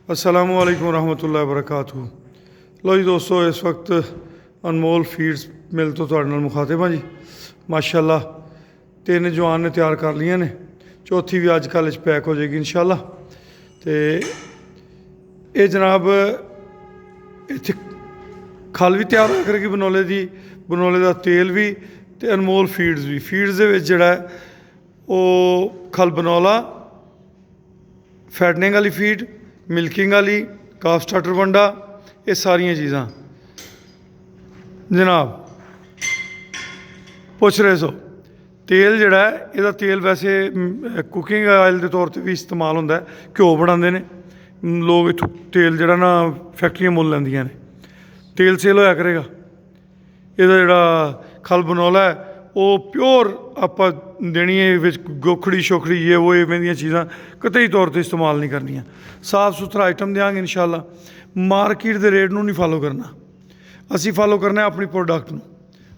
अस्सलामु अलैकुम रहमतुल्लाहि व बरकातुहू। लो जी दोस्तों, इस वक्त अनमोल फीड्स मिल तो तुहाडे नाल मुखातिब हाँ जी। माशाअल्लाह 3 जवान ने तैयार कर लिया ने, चौथी भी अज कल पैक हो जाएगी इंशाअल्लाह। तो ये जनाब इत्थे खल भी तैयार होया करेगी बनोले की, बनोले का तेल भी, तो अनमोल फीड्स भी। फीड्स दे विच जिहड़ा है वो खल बनौला, फैटनिंग वाली फीड, मिल्किंग वाली, काफ स्टार्टर वंडा, ये सारिया चीज़ां जनाब पुछ रहे सो। तेल जिहड़ा है इहदा तेल वैसे कुकिंग आयल के तौर पर भी इस्तेमाल होंदा है, घ्यो बनाते हैं लोग। इत्थों तेल जिहड़ा ना फैक्ट्रियां मुल लैंदियां ने, तेल सेल होया करेगा। इहदा जिहड़ा खल बनौला है वो प्योर आपां देनी है, विच गोखड़ी शोखड़ी ये वो इवें दियां चीज़ां कतई तौर पर इस्तेमाल नहीं करनियां। साफ सुथरा आइटम देंगे इंशाअल्लाह। मार्केट के रेट नूं नहीं फॉलो करना, असी फॉलो करना है अपनी प्रोडक्ट नूं।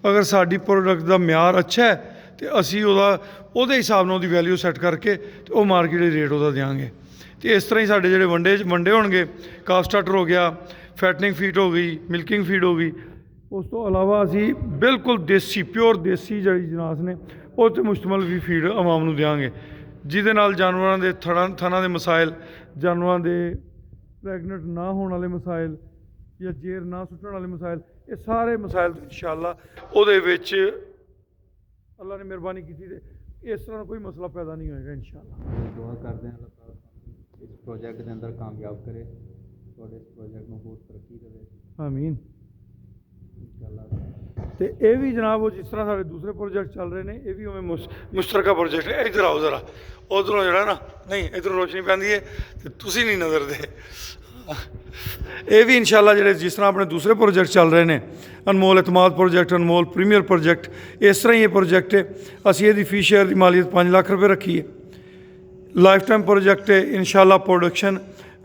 अगर साडी प्रोडक्ट का म्यार अच्छा है तो असी उहदे हिसाब नाल उहदी वैल्यू सैट करके तो वो मार्केट रेट उहदा देंगे। तो इस तरह ही साडे जिहड़े वंडे होणगे, काफ स्टार्टर हो गया, फैटनिंग फीड हो गई, मिल्किंग फीड हो गई। उस तो अलावा असी बिल्कुल देसी प्योर देसी जिहड़ी जिनास ने उस ते मुश्तमल भी फीड आवाम नूं देंगे, जिहदे नाल जानवरां दे थणां दे मसाइल, जानवरां दे प्रैगनेंट ना होने वाले मसाइल या जेर ना सुट्टण वाले मसाइल, ये सारे मसाइल इंशाअल्लाह उहदे विच अल्लाह ने मेहरबानी की ते इस तरह कोई मसला पैदा नहीं होएगा इंशाअल्लाह। दुआ करते हैं अल्लाह ताला इस प्रोजेक्ट के अंदर कामयाब करे, थोड़े इस प्रोजेक्ट में बहुत तरक्की करे, आमीन। इंशाअल्लाह। तो ये भी जनाब वो जिस तरह सारे दूसरे प्रोजेक्ट चल रहे हैं, ये भी उमें मुश्तरका प्रोजेक्ट है। इधर आओ ज़रा, उधरों जरा ना नहीं इधर रोशनी पैंदी है तो तुसी नहीं नज़र दे। ये भी इंशाअल्लाह जिहड़े जिस तरह अपने दूसरे प्रोजेक्ट चल रहे हैं, अनमोल एतमाद प्रोजेक्ट, अनमोल प्रीमियर प्रोजेक्ट, इस तरह ही ये प्रोजेक्ट है। असी ये फी शेयर की मालियत 5 लाख रुपये रखी है। लाइफ टाइम प्रोजेक्ट है इंशाअल्लाह। प्रोडक्शन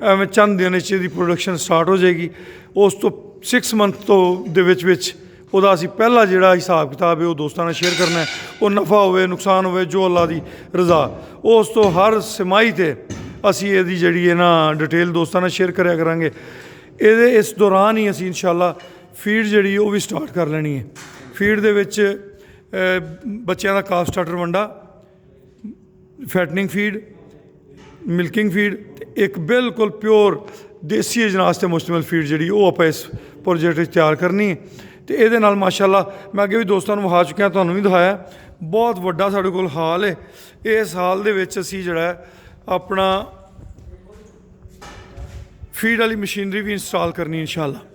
एवं चंद दिन दी प्रोडक्शन स्टार्ट हो जाएगी। उस तो 6 मंथ तो दे विच ਉਹਦਾ ਅਸੀਂ ਪਹਿਲਾ ਜਿਹੜਾ ਹਿਸਾਬ ਕਿਤਾਬ ਹੈ ਉਹ ਦੋਸਤਾਂ ਨਾਲ ਸ਼ੇਅਰ ਕਰਨਾ ਹੈ। ਉਹ ਨਫਾ ਹੋਵੇ ਨੁਕਸਾਨ ਹੋਵੇ ਜੋ ਅੱਲਾ ਦੀ ਰਜ਼ਾ, ਉਸ ਤੋਂ ਹਰ ਸਮਾਈ 'ਤੇ ਅਸੀਂ ਇਹਦੀ ਜਿਹੜੀ ਹੈ ਨਾ ਡਿਟੇਲ ਦੋਸਤਾਂ ਨਾਲ ਸ਼ੇਅਰ ਕਰਿਆ ਕਰਾਂਗੇ। ਇਹਦੇ ਇਸ ਦੌਰਾਨ ਹੀ ਅਸੀਂ ਇਨਸ਼ਾਅੱਲਾ ਫੀਡ ਜਿਹੜੀ ਉਹ ਵੀ ਸਟਾਰਟ ਕਰ ਲੈਣੀ ਹੈ। ਫੀਡ ਦੇ ਵਿੱਚ ਬੱਚਿਆਂ ਦਾ ਕਾਫ ਸਟਾਰਟਰ ਵੰਡਾ, ਫੈਟਨਿੰਗ ਫੀਡ, ਮਿਲਕਿੰਗ ਫੀਡ ਤੇ ਇੱਕ ਬਿਲਕੁਲ ਪਿਓਰ ਦੇਸੀ ਅਜਨਾਸ 'ਤੇ ਮੁਸ਼ਤਮਲ ਫੀਡ ਜਿਹੜੀ ਉਹ ਆਪਾਂ ਇਸ ਪ੍ਰੋਜੈਕਟ ਵਿੱਚ ਤਿਆਰ ਕਰਨੀ ਹੈ। तो ये माशाअल्लाह मैं अगे भी दोस्तों विखा चुकिया, तुहानूं भी दिखाया। बहुत वड्डा साडे कोल हाल है। इस हाल दे विच असीं जिहड़ा अपना फीड वाली मशीनरी भी इंस्टॉल करनी इंशाअल्लाह।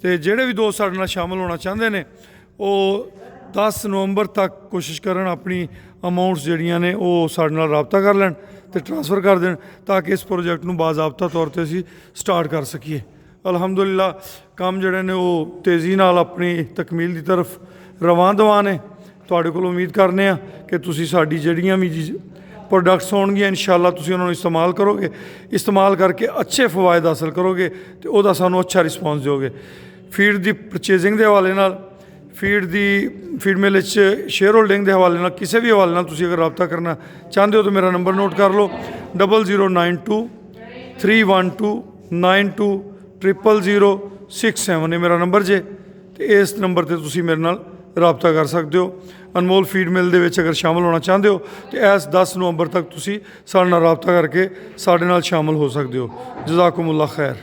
तो जिहड़े भी दोस्त साडे नाल शामिल होना चाहते हैं वो 10 नवंबर तक कोशिश करन अपनी अमाउंट्स जिहड़ियां ने वो साडे नाल राबता कर लैण ते ट्रांसफर कर देण, ताकि इस प्रोजेक्ट नूं बाज़ाब्ता तौर पर असीं स्टार्ट कर सकीए। अलहमदुलिल्लाह काम जोड़े ने वो तेज़ी नाल अपनी तकमील की तरफ रवां दवा ने। तुहाडे कोलों उम्मीद करने कि तुसीं साडी जिहड़ियां भी प्रोडक्ट्स होणगियां इंशाअल्लाह तुसीं उन्हां नूं इस्तेमाल करोगे, इस्तेमाल करके अच्छे फवायद हासिल करोगे तो उहदा सानूं अच्छा रिस्पॉन्स दोगे। फीड की परचेजिंग के हवाले नाल, फीड मिल शेयर होल्डिंग के हवाले नाल, किसी भी हवाले नाल तुसीं अगर रबता करना चाहते हो तो मेरा नंबर नोट कर लो 0092 312 920067 ये मेरा नंबर जे। तो इस नंबर पर तुसीं मेरे नाल रबता कर सकते हो। अनमोल फीड मिल दे विच अगर शामिल होना चाहते हो तो इस 10 नवंबर तक तुसीं साडे नाल रबता करके साडे नाल शामिल हो सकते हो। जज़ाकुमुल्लाह खैर।